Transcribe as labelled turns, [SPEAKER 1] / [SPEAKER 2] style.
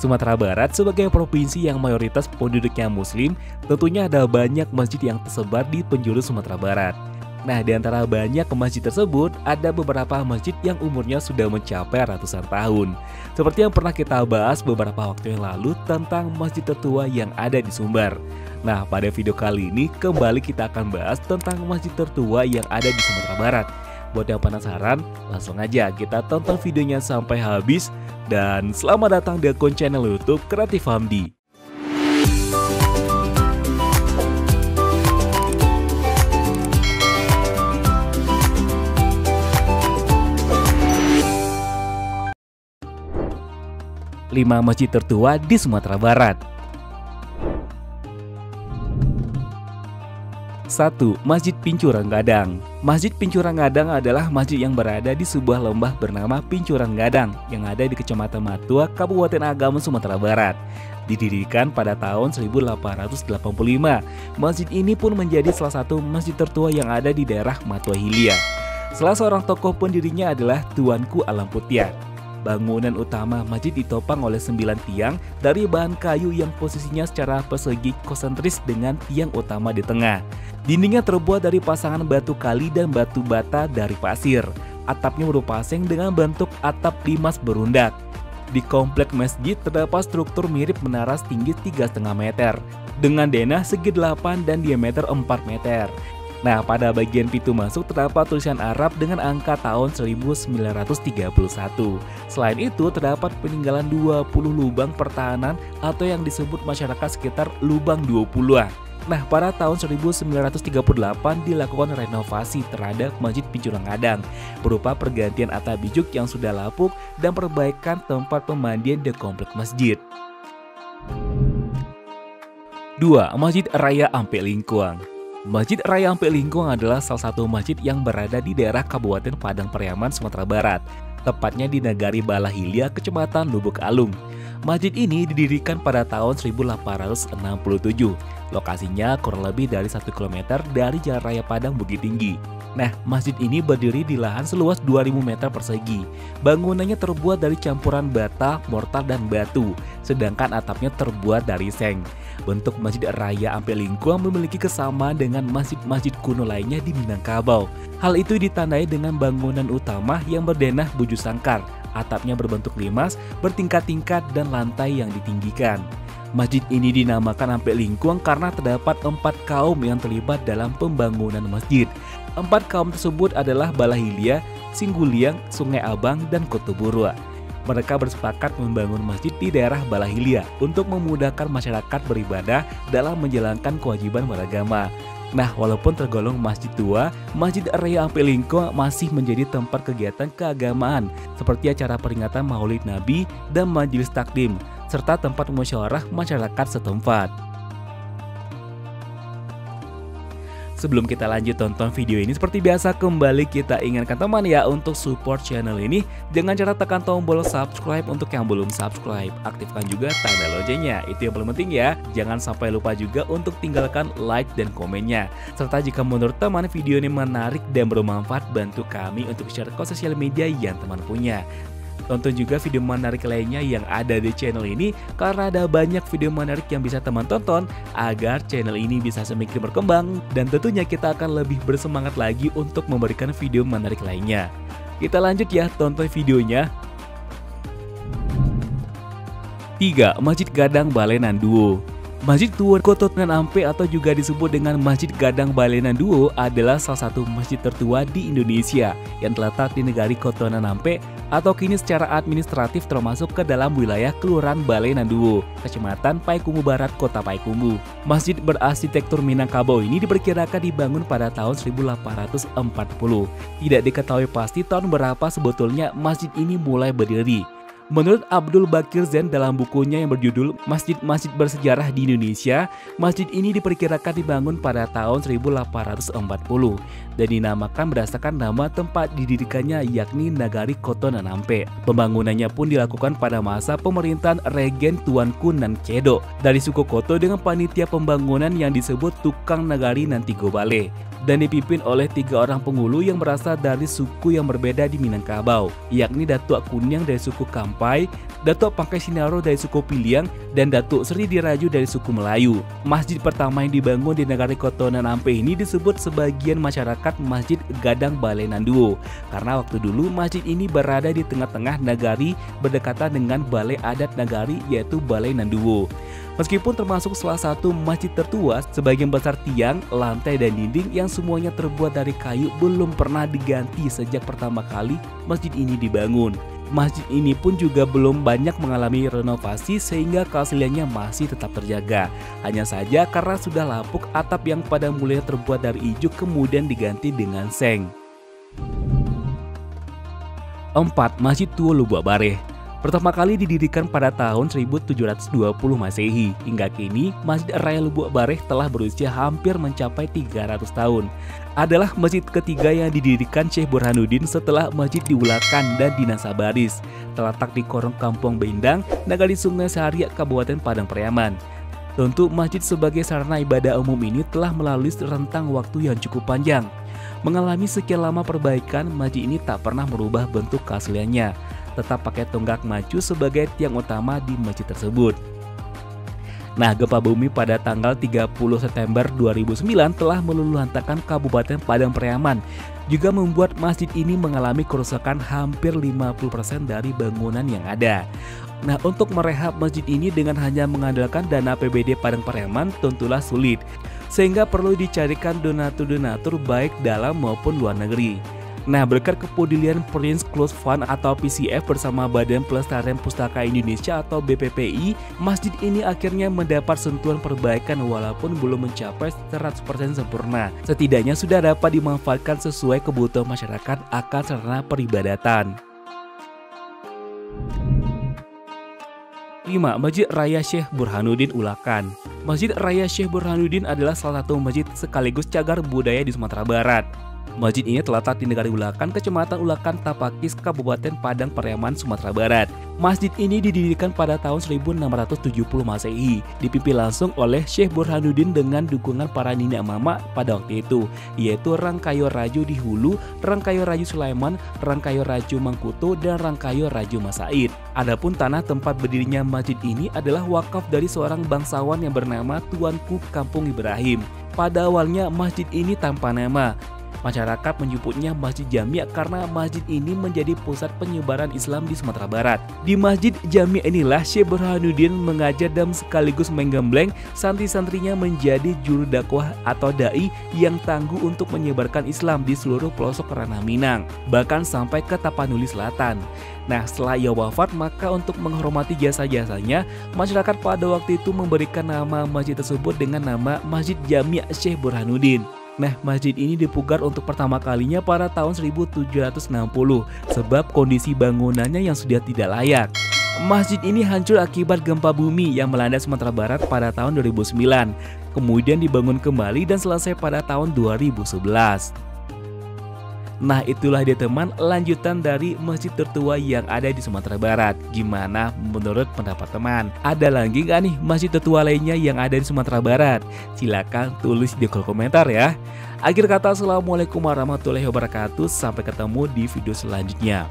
[SPEAKER 1] Sumatera Barat sebagai provinsi yang mayoritas penduduknya muslim, tentunya ada banyak masjid yang tersebar di penjuru Sumatera Barat. Nah, di antara banyak masjid tersebut, ada beberapa masjid yang umurnya sudah mencapai ratusan tahun. Seperti yang pernah kita bahas beberapa waktu yang lalu tentang masjid tertua yang ada di Sumbar. Nah, pada video kali ini kembali kita akan bahas tentang masjid tertua yang ada di Sumatera Barat. Buat yang penasaran, langsung aja kita tonton videonya sampai habis. Dan selamat datang di akun channel YouTube Kreatif Hamdi. Lima masjid tertua di Sumatera Barat. 1. Masjid Pincurang Gadang. Masjid Pincurang Gadang adalah masjid yang berada di sebuah lembah bernama Pincurang Gadang yang ada di Kecamatan Matua, Kabupaten Agam, Sumatera Barat. Didirikan pada tahun 1885, masjid ini pun menjadi salah satu masjid tertua yang ada di daerah Matua Hilya. Salah seorang tokoh pendirinya adalah Tuanku Alam Putian. Bangunan utama masjid ditopang oleh 9 tiang dari bahan kayu yang posisinya secara persegi konsentris dengan tiang utama di tengah. Dindingnya terbuat dari pasangan batu kali dan batu bata dari pasir. Atapnya berupa seng dengan bentuk atap limas berundak. Di komplek masjid terdapat struktur mirip menara setinggi 3,5 meter dengan denah segi 8 dan diameter 4 meter. Nah, pada bagian pintu masuk terdapat tulisan Arab dengan angka tahun 1931. Selain itu, terdapat peninggalan 20 lubang pertahanan atau yang disebut masyarakat sekitar lubang 20-an. Nah, pada tahun 1938 dilakukan renovasi terhadap Masjid Pincurang Gadang berupa pergantian atap bijuk yang sudah lapuk dan perbaikan tempat pemandian di komplek masjid. 2. Masjid Raya Ampek Lingkuang. Masjid Raya Ampek Lingkuang adalah salah satu masjid yang berada di daerah Kabupaten Padang Pariaman, Sumatera Barat, tepatnya di Nagari Balahilya, Kecamatan Lubuk Alung. Masjid ini didirikan pada tahun 1867. Lokasinya kurang lebih dari 1 km dari Jalan Raya Padang Bukit Tinggi. Nah, masjid ini berdiri di lahan seluas 2000 meter persegi. Bangunannya terbuat dari campuran bata, mortar, dan batu, sedangkan atapnya terbuat dari seng. Bentuk Masjid Raya Ampek Lingkuang memiliki kesamaan dengan masjid-masjid kuno lainnya di Minangkabau. Hal itu ditandai dengan bangunan utama yang berdenah buju sangkar, atapnya berbentuk limas, bertingkat-tingkat, dan lantai yang ditinggikan. Masjid ini dinamakan Ampek Lingkuang karena terdapat 4 kaum yang terlibat dalam pembangunan masjid. 4 kaum tersebut adalah Balahilya, Singguliang, Sungai Abang, dan Kotoburua. Mereka bersepakat membangun masjid di daerah Balahilya untuk memudahkan masyarakat beribadah dalam menjalankan kewajiban beragama. Nah, walaupun tergolong masjid tua, Masjid Raya Ampek Lingkuang masih menjadi tempat kegiatan keagamaan seperti acara peringatan Maulid Nabi dan majelis takdim, serta tempat musyawarah masyarakat setempat. Sebelum kita lanjut tonton video ini, seperti biasa kembali kita ingatkan teman ya untuk support channel ini dengan cara tekan tombol subscribe untuk yang belum subscribe. Aktifkan juga tanda loncengnya, itu yang paling penting ya. Jangan sampai lupa juga untuk tinggalkan like dan komennya. Serta jika menurut teman video ini menarik dan bermanfaat, bantu kami untuk share ke sosial media yang teman punya. Tonton juga video menarik lainnya yang ada di channel ini karena ada banyak video menarik yang bisa teman tonton agar channel ini bisa semakin berkembang dan tentunya kita akan lebih bersemangat lagi untuk memberikan video menarik lainnya. Kita lanjut ya, tonton videonya. 3. Masjid Gadang Balenan Duo. Masjid Tua Kotonan Ampek atau juga disebut dengan Masjid Gadang Balenan Duo adalah salah satu masjid tertua di Indonesia yang terletak di Negari Kotonan Ampek atau kini secara administratif termasuk ke dalam wilayah Kelurahan Balenan Duo, Kecamatan Payakumbuh Barat, Kota Payakumbuh. Masjid berarsitektur Minangkabau ini diperkirakan dibangun pada tahun 1840. Tidak diketahui pasti tahun berapa sebetulnya masjid ini mulai berdiri. Menurut Abdul Bakir Zain dalam bukunya yang berjudul Masjid-Masjid Bersejarah di Indonesia, masjid ini diperkirakan dibangun pada tahun 1840 dan dinamakan berdasarkan nama tempat didirikannya yakni Nagari Kotonan Ampek. Pembangunannya pun dilakukan pada masa pemerintahan Regen Tuanku Nangcedo dari suku Koto dengan panitia pembangunan yang disebut Tukang Nagari Nantigobale dan dipimpin oleh 3 orang penghulu yang berasal dari suku yang berbeda di Minangkabau, yakni Datuk Kunyang dari suku Kampung Ampai, Datuk Pangkai Sinaro dari suku Piliang, dan Datuk Sri Diraju dari suku Melayu. Masjid pertama yang dibangun di Negari Kotonan Ampeh ini disebut sebagian masyarakat Masjid Gadang Balai Nanduo, karena waktu dulu masjid ini berada di tengah-tengah nagari berdekatan dengan balai adat nagari yaitu Balai Nanduo. Meskipun termasuk salah satu masjid tertua, sebagian besar tiang, lantai, dan dinding yang semuanya terbuat dari kayu belum pernah diganti sejak pertama kali masjid ini dibangun. Masjid ini pun juga belum banyak mengalami renovasi sehingga keasliannya masih tetap terjaga. Hanya saja karena sudah lapuk, atap yang pada mulanya terbuat dari ijuk kemudian diganti dengan seng. 4. Masjid Tua Lubuk Bareh. Pertama kali didirikan pada tahun 1720 Masehi. Hingga kini, Masjid Raya Lubuk Bareh telah berusia hampir mencapai 300 tahun. Adalah masjid ketiga yang didirikan Syekh Burhanuddin setelah Masjid di Ulakan dan di Nasabaris. Terletak di Korong Kampung Bendang, Nagari Sungai Sariak, Kabupaten Padang Pariaman. Tentu masjid sebagai sarana ibadah umum ini telah melalui rentang waktu yang cukup panjang. Mengalami sekian lama perbaikan, masjid ini tak pernah merubah bentuk keasliannya. Tetap pakai tonggak maju sebagai tiang utama di masjid tersebut. Nah, gempa bumi pada tanggal 30 September 2009 telah meluluhlantarkan Kabupaten Padang Pariaman, juga membuat masjid ini mengalami kerusakan hampir 50% dari bangunan yang ada. Nah, untuk merehab masjid ini dengan hanya mengandalkan dana APBD Padang Pariaman tentulah sulit, sehingga perlu dicarikan donatur-donatur baik dalam maupun luar negeri. Nah, berkat kepedulian Prince Close Fund atau PCF bersama Badan Pelestarian Pustaka Indonesia atau BPPI, masjid ini akhirnya mendapat sentuhan perbaikan walaupun belum mencapai 100% sempurna. Setidaknya sudah dapat dimanfaatkan sesuai kebutuhan masyarakat akan sarana peribadatan. 5. Masjid Raya Syekh Burhanuddin Ulakan. Masjid Raya Syekh Burhanuddin adalah salah satu masjid sekaligus cagar budaya di Sumatera Barat. Masjid ini terletak di Negari Ulakan, Kecamatan Ulakan, Tapakis, Kabupaten Padang Pariaman, Sumatera Barat. Masjid ini didirikan pada tahun 1670 Masehi, dipimpin langsung oleh Syekh Burhanuddin dengan dukungan para nina mama pada waktu itu, yaitu Rangkayo Raju di Hulu, Rangkayo Raju Sulaiman, Rangkayo Raju Mangkuto, dan Rangkayo Raju Masaid. Adapun tanah tempat berdirinya masjid ini adalah wakaf dari seorang bangsawan yang bernama Tuanku Kampung Ibrahim. Pada awalnya masjid ini tanpa nama. Masyarakat menyebutnya Masjid Jami' karena masjid ini menjadi pusat penyebaran Islam di Sumatera Barat. Di Masjid Jami' inilah Syekh Burhanuddin mengajar dan sekaligus menggembleng santri-santrinya menjadi juru dakwah atau dai yang tangguh untuk menyebarkan Islam di seluruh pelosok ranah Minang, bahkan sampai ke Tapanuli Selatan. Nah, setelah ia wafat, maka untuk menghormati jasa-jasanya, masyarakat pada waktu itu memberikan nama masjid tersebut dengan nama Masjid Jami' Syekh Burhanuddin. Nah, masjid ini dipugar untuk pertama kalinya pada tahun 1760 sebab kondisi bangunannya yang sudah tidak layak. Masjid ini hancur akibat gempa bumi yang melanda Sumatera Barat pada tahun 2009. Kemudian dibangun kembali dan selesai pada tahun 2011. Nah, itulah dia teman lanjutan dari masjid tertua yang ada di Sumatera Barat. Gimana menurut pendapat teman? Ada lagi nggak nih masjid tertua lainnya yang ada di Sumatera Barat? Silakan tulis di kolom komentar ya. Akhir kata, assalamualaikum warahmatullahi wabarakatuh. Sampai ketemu di video selanjutnya.